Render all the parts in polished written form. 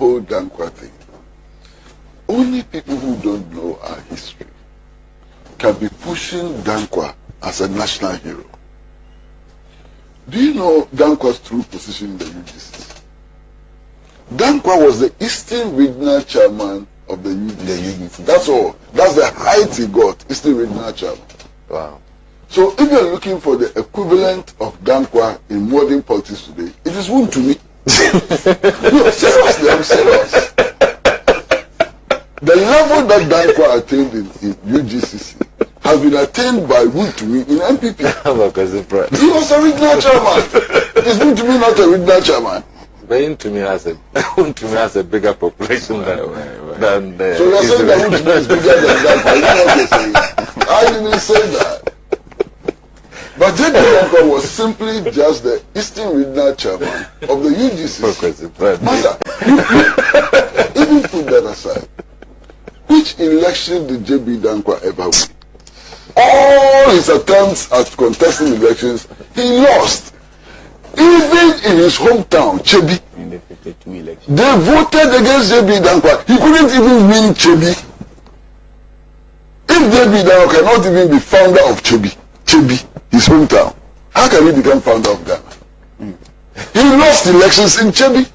whole Danquah thing, only people who don't know our history can be pushing Danquah as a national hero. Do you know Danquah's true position in the UGC? Danquah was the Eastern Regional Chairman of the UGC. That's all. That's the height he got, Eastern Regional Chairman. Wow. So if you're looking for the equivalent of Danquah in modern politics today, it is Wontumi. No, seriously, I'm serious. The level that Danquah attained in UGCC has been attained by Wontumi in MPP. Pratt. He was a regional chairman. Is Wontumi not a regional chairman? But Wontumi has a bigger population than the... So you're saying that Wontumi is bigger than Danquah? You know what you're saying? I didn't say that. But JB Danquah was simply just the Eastern Regional Chairman of the UGC. Master, even put that aside, which election did JB Danquah ever win? All his attempts at contesting elections, he lost. Even in his hometown, Chebi, in the 52 elections, they voted against JB Danquah. He couldn't even win Chebi. If JB Danquah cannot even be founder of Chebi, his hometown, how can he become founder of Ghana? He lost elections in Chebi.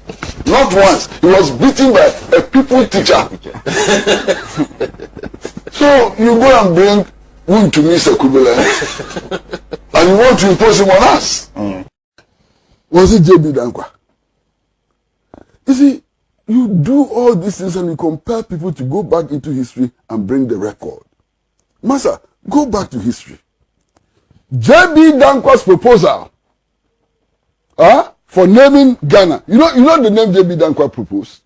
Not once. He was beaten by a people teacher. So you go and bring Wontumi's equivalent and you want to impose him on us. Was it JB Danquah? You see, you do all these things and you compel people to go back into history and bring the record. Master, go back to history. JB Danquah's proposal for naming Ghana. You know the name JB Danquah proposed?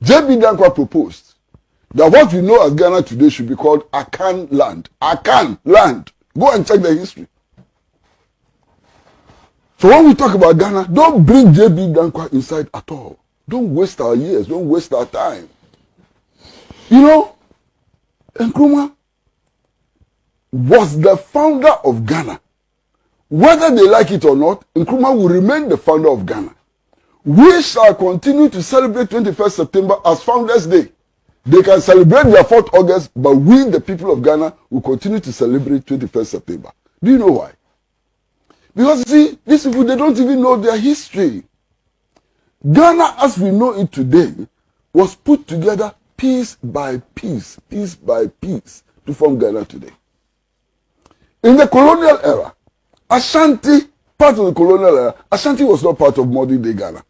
JB Danquah proposed that what we know as Ghana today should be called Akan land. Akan land. Go and check the history. So when we talk about Ghana, don't bring JB Danquah inside at all. Don't waste our years. Don't waste our time. You know, Nkrumah was the founder of Ghana. Whether they like it or not, Nkrumah will remain the founder of Ghana. We shall continue to celebrate 21st September as Founders Day. They can celebrate their 4th August, but we, the people of Ghana, will continue to celebrate 21st September. Do you know why? Because, you see, these people, they don't even know their history. Ghana, as we know it today, was put together piece by piece to form Ghana today. In the colonial era, Ashanti, part of the colonial era, Ashanti was not part of modern day Ghana.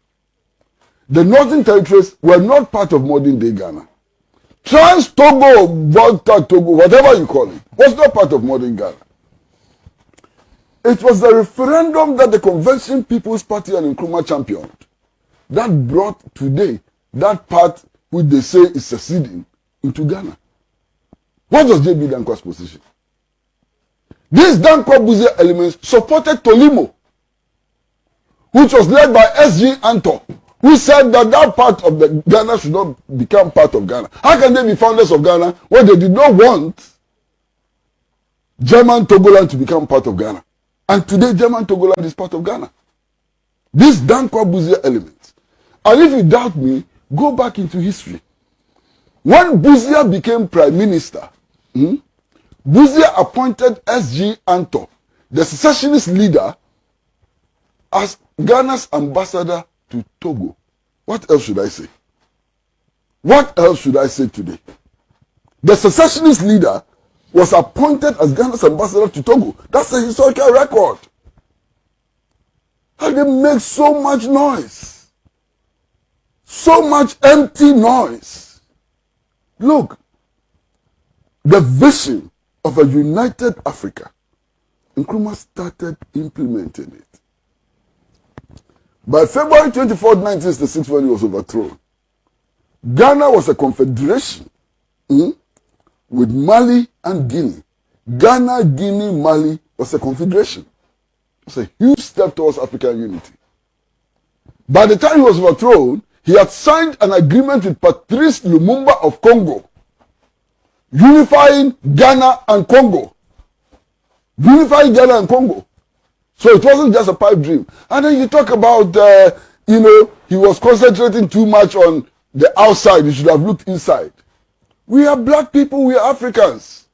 The Northern Territories were not part of modern day Ghana. Trans-Togo, Volta-Togo, whatever you call it, was not part of modern Ghana. It was the referendum that the Convention People's Party and Nkrumah championed that brought today that part which they say is seceding into Ghana. What was JB Danquah's position? These Danquah-Busia elements supported Tolimo, which was led by S.G. Anto, who said that that part of the Ghana should not become part of Ghana. How can they be founders of Ghana when they did not want German Togoland to become part of Ghana? And today, German Togoland is part of Ghana. These Danquah-Busia elements. And if you doubt me, go back into history. When Busia became prime minister, Busia appointed S.G. Anto, the secessionist leader, as Ghana's ambassador to Togo. What else should I say? What else should I say today? The secessionist leader was appointed as Ghana's ambassador to Togo. That's a historical record. And they make so much noise. So much empty noise. Look, the vision of a united Africa, Nkrumah started implementing it. By February 24, 1966, when he was overthrown, Ghana was a confederation with Mali and Guinea. Ghana, Guinea, Mali was a confederation. It's a huge step towards African unity. By the time he was overthrown, he had signed an agreement with Patrice Lumumba of Congo, unifying Ghana and Congo. Unifying Ghana and Congo. So it wasn't just a pipe dream. And then you talk about you know, he was concentrating too much on the outside. He should have looked inside. We are black people. We are Africans.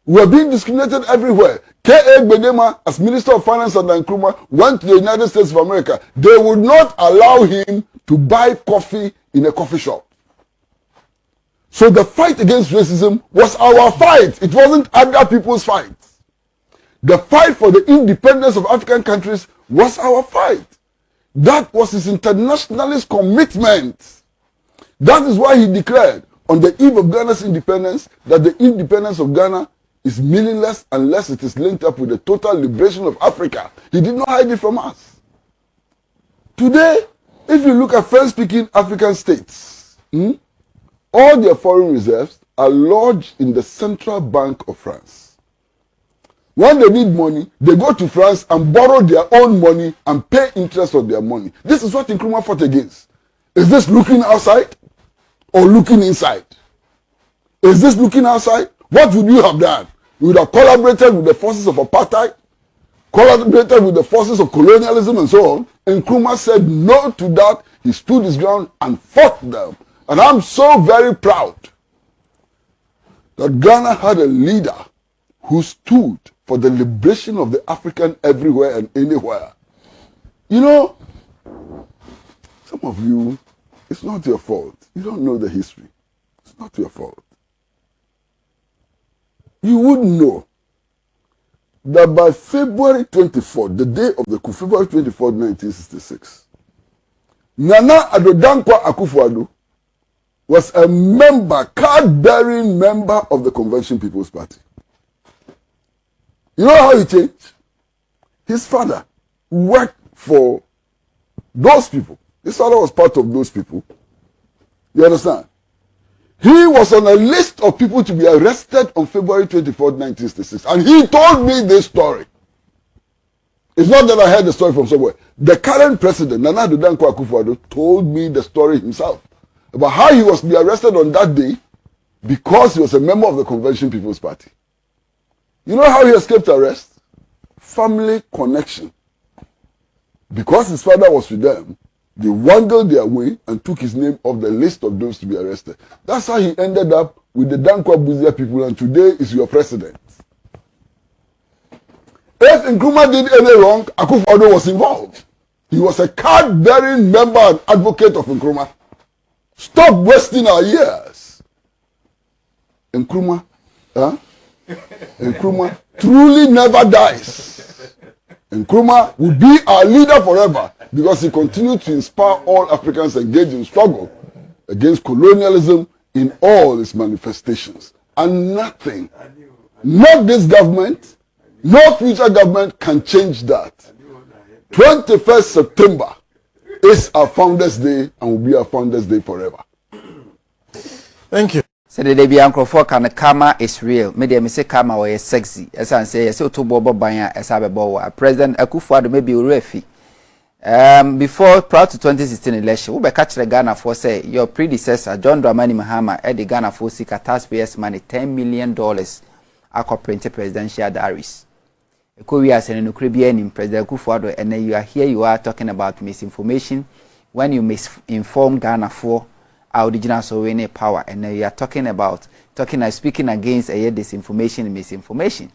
We are being discriminated everywhere. K.A. Gbedema, as Minister of Finance under Nkrumah, went to the United States of America. They would not allow him to buy coffee in a coffee shop. So the fight against racism was our fight. It wasn't other people's fight. The fight for the independence of African countries was our fight. That was his internationalist commitment. That is why he declared on the eve of Ghana's independence that the independence of Ghana is meaningless unless it is linked up with the total liberation of Africa. He did not hide it from us. Today, if you look at French-speaking African states, all their foreign reserves are lodged in the Central Bank of France. When they need money, they go to France and borrow their own money and pay interest on their money. This is what Nkrumah fought against. Is this looking outside or looking inside? Is this looking outside? What would you have done? You would have collaborated with the forces of apartheid, collaborated with the forces of colonialism and so on. Nkrumah said no to that. He stood his ground and fought them. And I'm so very proud that Ghana had a leader who stood for the liberation of the African everywhere and anywhere. You know, some of you, it's not your fault. You don't know the history. It's not your fault. You would know that by February 24th, the day of the coup, February 24th, 1966, Nana Addo Danquah Akufo-Addo was a member, card-bearing member of the Convention People's Party. You know how he changed? His father worked for those people. His father was part of those people. You understand? He was on a list of people to be arrested on February 24, 1966. And he told me this story. It's not that I heard the story from somewhere. The current president, Nana Addo Danquah Akufo-Addo, told me the story himself about how he was to be arrested on that day because he was a member of the Convention People's Party. You know how he escaped arrest? Family connection. Because his father was with them, they wangled their way and took his name off the list of those to be arrested. That's how he ended up with the Danquah Buzia people, and today is your president. If Nkrumah did any wrong, Akufo-Addo was involved. He was a card-bearing member and advocate of Nkrumah. Stop wasting our years. Nkrumah, Nkrumah truly never dies. Nkrumah will be our leader forever because he continued to inspire all Africans engaged in struggle against colonialism in all its manifestations. And nothing, not this government, no future government can change that. 21st September is our Founders Day and will be our Founders Day forever. Thank you. So the baby Nkrumah can karma is real. Media me say karma was sexy. As I say, so to bobo banya as I President Akufo-Addo maybe refi. Before prior to 2016 election, we be catch the Ghana for say your predecessor John Dramani Mahama at the Ghana for seek taxpayers money $10 million ako print presidential diaries. We are saying no Caribbean President Akufo-Addo, and then you are talking about misinformation when you misinform Ghana for our original sovereign power, and you are speaking against disinformation and misinformation.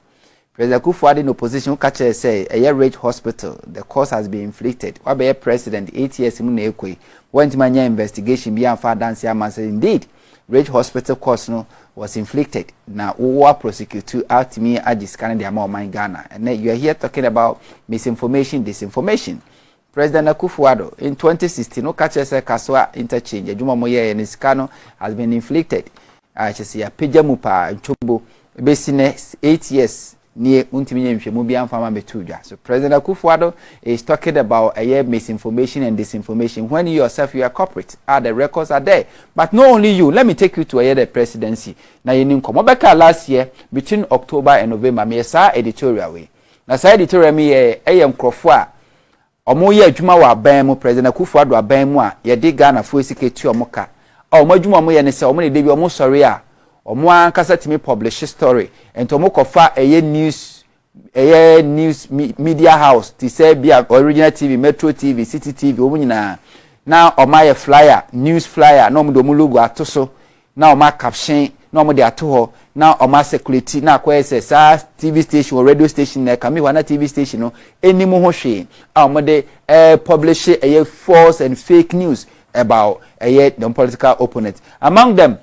President Akufo-Addo in opposition catch say a Rage Hospital, the cause has been inflicted. What be president 8 years in went manya investigation beyond far dance say indeed Rage Hospital cause no was inflicted. Now who prosecute out me at this kind of my Ghana, and then you are here talking about misinformation, disinformation. President Akufo-Addo in 2016, no catch say Kaswa interchange. Juma moye and Iskano has been inflicted. I just see a Pijamupa Chobo Besine 8 years near Wontumi Mubian Farmer Betuja. So President Akufo-Addo is talking about a misinformation and disinformation when you yourself you are corporate. The records are there. But not only you, let me take you to the presidency. Now you know last year between October and November, me sa editorial way. Now sa editorial me Nkrumah omo ye adwuma wa ban mu President Akufo-Addo aban mu a ye de Ghana fo esiketu omoka omo adwuma mo ye ne se omo ne de bi omo sori a omo ankasa timi publish story ento omo kofa eye news news media house to say be original TV, Metro TV, City TV omu nyina na omaye flyer, news flyer na omu do mu logo atoso na oma caption na omu de ato na oma security na kwa sa TV station or radio station na kami wana TV station no enimu ho hwe a omu de publish false and fake news about the political opponent. Among them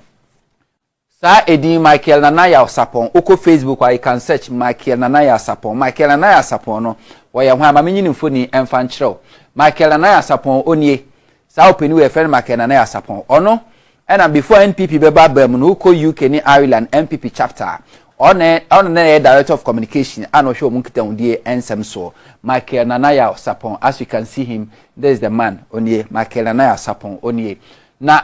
Sa Edin Michael Nanaya Sapon, Oko Facebook, where you can search Michael Nanaya Sapon. Michael Nanaya Sapon, no, where you have a meaning for the infant show. Michael Nanaya Sapon, onye, Sa open we friend Michael Nanaya Sapon, ono, and before NPP Beba Bermun, Oko UK ni Ireland NPP chapter, on the director of communication, and no show Munkita Undie and Samso, Michael Nanaya Sapon, as you can see him, there's the man, onye, Michael Nanaya Sapon, onye. Na,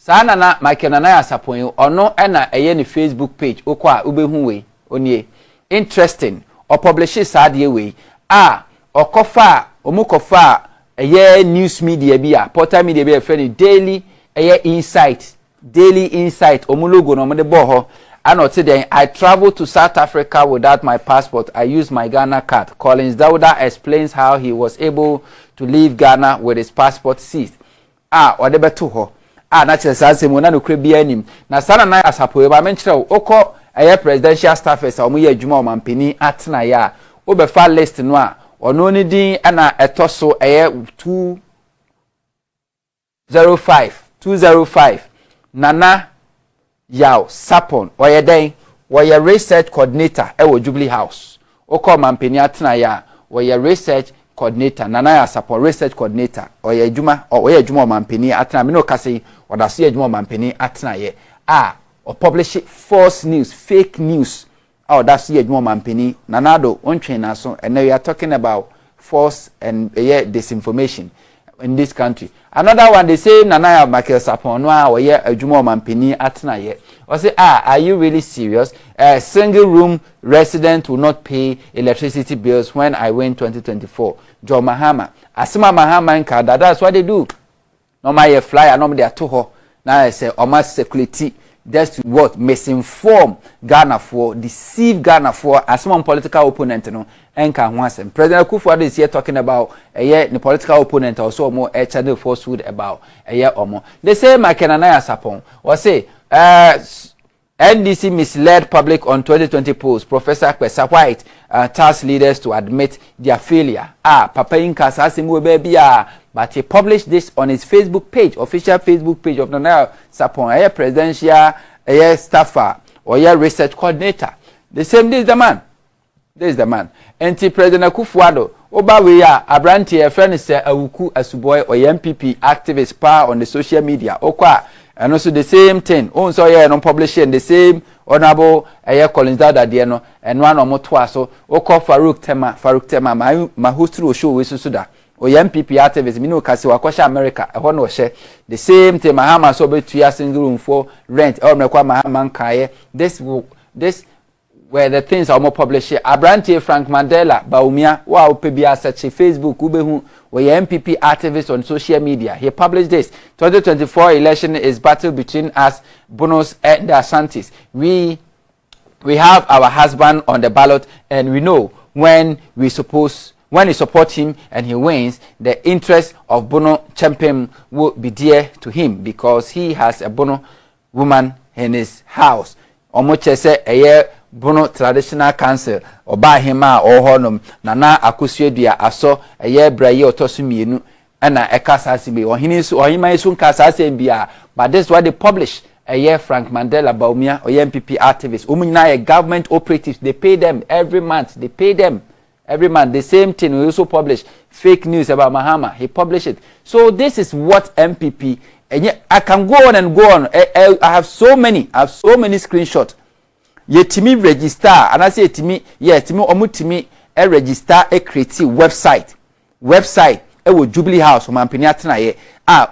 Sana na Michael Nanaya Sapon ono na ni Facebook page okwa ubehu we onye interesting or publish sadie we okofa omukofa news media bia portal media bia friend daily insight omulogo no mode boho ano today I traveled to South Africa without my passport. I used my Ghana card. Collins Dauda explains how he was able to leave Ghana with his passport seized. Odebeto ho na chese mo na no kre bia nim na sana na asapo ba menkyerɛ okɔ presidential staffers a omoyɛ adwuma o mampani atena ya o be fa list no a ono ni din na etoso 205 Nana Yaw Sapon oyɛ research coordinator wo Jubilee House okɔ mampani atena ya research coordinator Nana Sapon research coordinator oyɛ adwuma o mampani atena me no kase odase adwuma mampani atena ye or publish false news, fake news. That's adwuma mampani Nanado ontwe na so, and now we are talking about false and disinformation in this country. Another one, they say Nanaya Michael Sapon no adwuma mampani atena ye. Or say are you really serious? A single room resident will not pay electricity bills when I win 2024. Joe Mahama Asima Mahama nka that's what they do. No my flyer no they to her. Now I say almost security just what misinform Ghana for, deceive Ghana for as one political opponent no enka ho asem. President Akufo-Addo is here talking about the political opponent also more channel falsehood about omo. They say Michael Nanaya Sapon or say NDC misled public on 2020 polls. Professor Kwesa White tasked leaders to admit their failure. Papa Inka Sasimu baby but he published this on his Facebook page, official Facebook page of Nanaya Sapon, presidential staffer or research coordinator. The same this is the man. Anti President Akufo-Addo oba we abranti a friend say awuku asuboy or MPP activist power on the social media. Okwa and also the same thing. So no publishing the same honorable Collins Dauda there no and one or more twice so oko Farouk Tema my host through show we suda o MPP activist mi no kase wakosha America e ho no hye the same thing Mahama so betua single room for rent or mekwa Mahama nkae this were the things are more published. Abranti Frank Mandela Baumia wa upebia search Facebook ubehu we MPP activist on social media. He published this 2024 election is battle between us Bonos and the Asantis. We have our husband on the ballot and we know when he support him and he wins, the interest of Bono champion will be dear to him because he has a Bono woman in his house. Omoche say Bono traditional council oba hima ohonum Nana Akufo-Addo aso braye otosumienu na ekasase be ohini so ohima so nkasase bia but this is what they publish Frank Mandela Baumia MPP activists umunyina government operatives they pay them every month the same thing. We also publish fake news about Mahama. He published it. So this is what MPP and yet I can go on and go on. I have so many screenshots. Yetimi register and I say timi omutimi register a creative website with Jubilee House from Mampini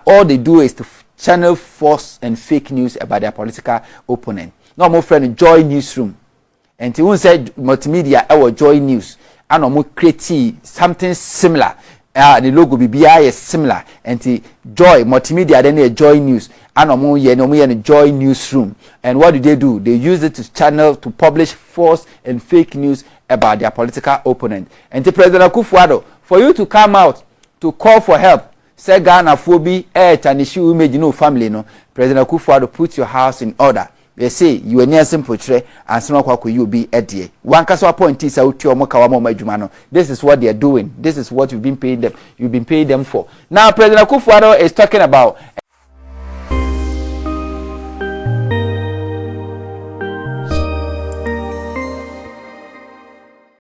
all they do is to channel false and fake news about their political opponent. No more friend Joy Newsroom and to said multimedia Joy News and create something similar the logo BBI is similar and Joy multimedia then a Joy News and omo Joy Newsroom. And what do? They use it to channel to publish false and fake news about their political opponent. And to President Akufo-Addo, for you to come out to call for help, say Ghana phobia, and issue image no family no. President Akufo-Addo, put your house in order. They say you are near simple tre and some of you be a day. One case point is out your mokawamo. This is what they are doing. This is what you've been paying them. You've been paying them for. Now President Akufo-Addo is talking about